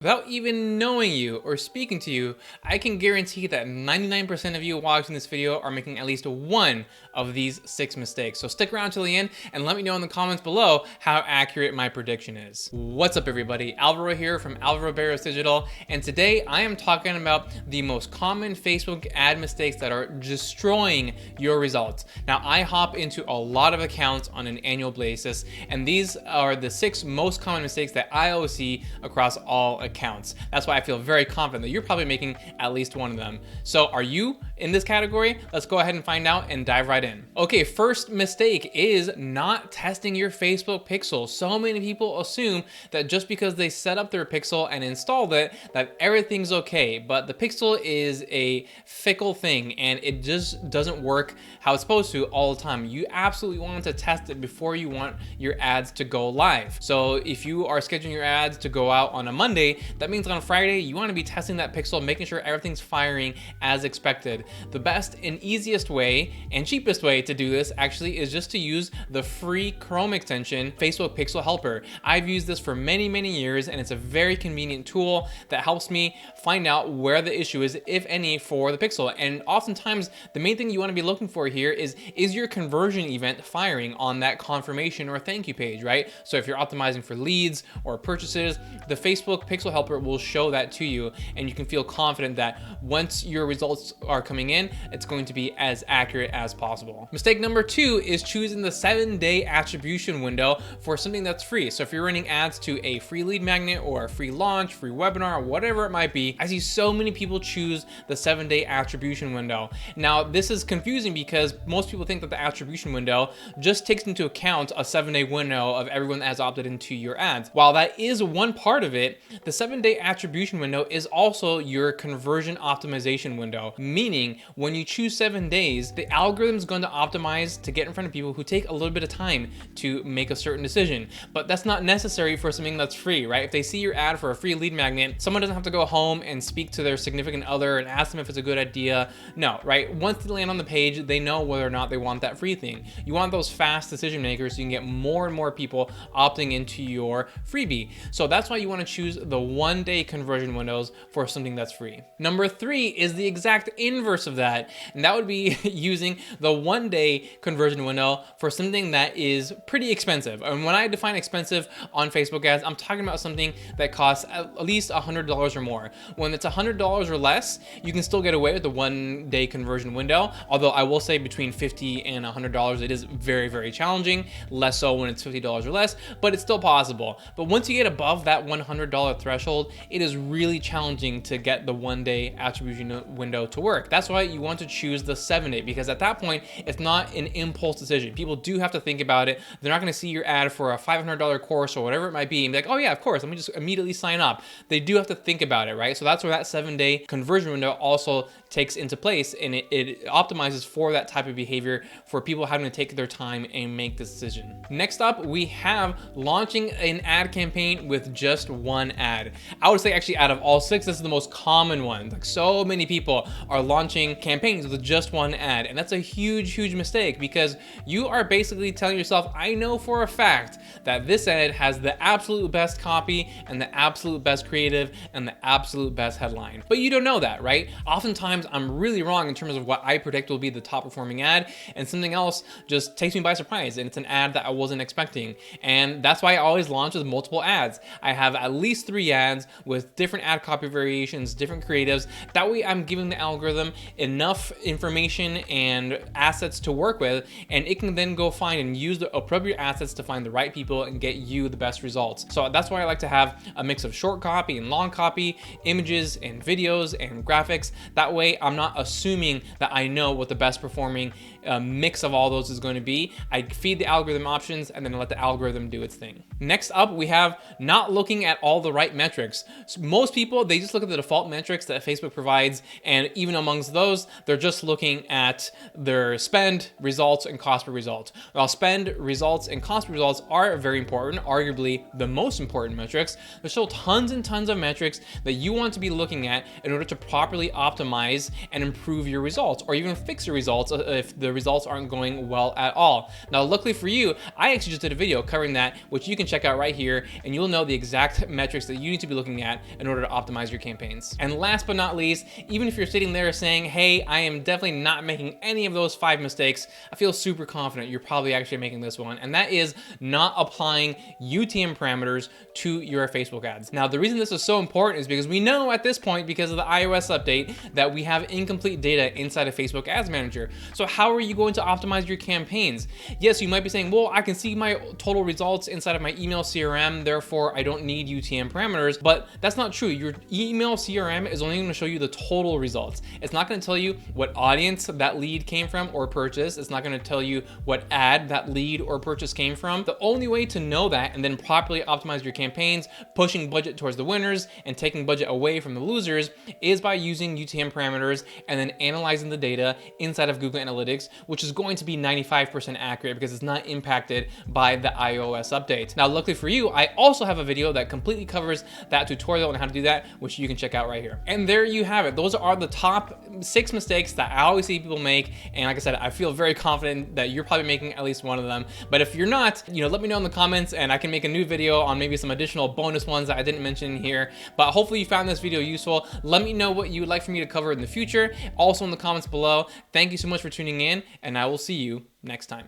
Without even knowing you or speaking to you, I can guarantee that 99% of you watching this video are making at least one of these 6 mistakes. So stick around till the end and let me know in the comments below how accurate my prediction is. What's up everybody, Alvaro here from Alvaro Barrios Digital, and today I am talking about the most common Facebook ad mistakes that are destroying your results. Now I hop into a lot of accounts on an annual basis, and these are the 6 most common mistakes that I always see across all accounts. That's why I feel very confident that you're probably making at least one of them. So are you in this category? Let's go ahead and find out and dive right in. Okay, first mistake is not testing your Facebook pixel. So many people assume that just because they set up their pixel and installed it, that everything's okay. But the pixel is a fickle thing and it just doesn't work how it's supposed to all the time. You absolutely want to test it before you want your ads to go live. So if you are scheduling your ads to go out on a Monday, that means on Friday, you want to be testing that pixel, making sure everything's firing as expected. The best and easiest way and cheapest way to do this actually is just to use the free Chrome extension, Facebook Pixel Helper. I've used this for many years, and it's a very convenient tool that helps me find out where the issue is, if any, for the pixel. And oftentimes, the main thing you want to be looking for here is your conversion event firing on that confirmation or thank you page, right? So if you're optimizing for leads or purchases, the Facebook Pixel Helper will show that to you, and you can feel confident that once your results are coming in, it's going to be as accurate as possible. Mistake number 2 is choosing the 7-day attribution window for something that's free. So if you're running ads to a free lead magnet or a free launch, free webinar, whatever it might be, I see so many people choose the 7-day attribution window. Now, this is confusing because most people think that the attribution window just takes into account a 7-day window of everyone that has opted into your ads. While that is one part of it, the 7-day attribution window is also your conversion optimization window, meaning when you choose 7 days, the algorithm is going to optimize to get in front of people who take a little bit of time to make a certain decision. But that's not necessary for something that's free, right? If they see your ad for a free lead magnet, someone doesn't have to go home and speak to their significant other and ask them if it's a good idea. No, right? Once they land on the page, they know whether or not they want that free thing. You want those fast decision makers so you can get more and more people opting into your freebie. So that's why you want to choose the 1-day conversion windows for something that's free. Number 3 is the exact inverse of that, and that would be using the 1-day conversion window for something that is pretty expensive. And when I define expensive on Facebook ads, I'm talking about something that costs at least $100 or more. When it's $100 or less, you can still get away with the 1-day conversion window, although I will say between $50 and $100 it is very challenging, less so when it's $50 or less, but it's still possible. But once you get above that $100 threshold, it is really challenging to get the 1-day attribution window to work. That's why you want to choose the 7-day, because at that point, it's not an impulse decision. People do have to think about it. They're not going to see your ad for a $500 course or whatever it might be and be like, oh yeah, of course, let me just immediately sign up. They do have to think about it, right? So that's where that 7-day conversion window also takes into place, and it optimizes for that type of behavior for people having to take their time and make this decision. Next up, we have launching an ad campaign with just one ad. I would say actually out of all 6, this is the most common one. Like, so many people are launching campaigns with just one ad, and that's a huge mistake, because you are basically telling yourself, I know for a fact that this ad has the absolute best copy and the absolute best creative and the absolute best headline. But you don't know that, right? Oftentimes I'm really wrong in terms of what I predict will be the top performing ad, and something else just takes me by surprise, and it's an ad that I wasn't expecting. And that's why I always launch with multiple ads. I have at least 3 ads with different ad copy variations, different creatives. That way I'm giving the algorithm enough information and assets to work with, and it can then go find and use the appropriate assets to find the right people and get you the best results. So that's why I like to have a mix of short copy and long copy, images and videos and graphics. That way I'm not assuming that I know what the best performing mix of all those is going to be. I feed the algorithm options and then let the algorithm do its thing. Next up, we have not looking at all the right metrics. So most people, they just look at the default metrics that Facebook provides, and even amongst those, they're just looking at their spend, results, and cost per result. While spend, results, and cost per results are very important, arguably the most important metrics, there's still tons and tons of metrics that you want to be looking at in order to properly optimize and improve your results, or even fix your results if the results aren't going well at all. Now, luckily for you, I actually just did a video covering that, which you can check out right here, and you'll know the exact metrics that you you need to be looking at in order to optimize your campaigns. And last but not least, even if you're sitting there saying, hey, I am definitely not making any of those 5 mistakes, I feel super confident you're probably actually making this one, and that is not applying UTM parameters to your Facebook ads. Now, the reason this is so important is because we know at this point, because of the iOS update, that we have incomplete data inside of Facebook Ads Manager. So how are you going to optimize your campaigns? Yes, you might be saying, well, I can see my total results inside of my email CRM, therefore I don't need UTM parameters, but that's not true. Your email CRM is only going to show you the total results. It's not going to tell you what audience that lead came from or purchase. It's not going to tell you what ad that lead or purchase came from. The only way to know that and then properly optimize your campaigns, pushing budget towards the winners and taking budget away from the losers, is by using UTM parameters and then analyzing the data inside of Google Analytics, which is going to be 95% accurate because it's not impacted by the iOS update. Now, luckily for you, I also have a video that completely covers that tutorial on how to do that, which you can check out right here. And there you have it. Those are the top 6 mistakes that I always see people make. And like I said, I feel very confident that you're probably making at least one of them. But if you're not, let me know in the comments and I can make a new video on maybe some additional bonus ones that I didn't mention here. But hopefully you found this video useful. Let me know what you would like for me to cover in the future. Also in the comments below. Thank you so much for tuning in, and I will see you next time.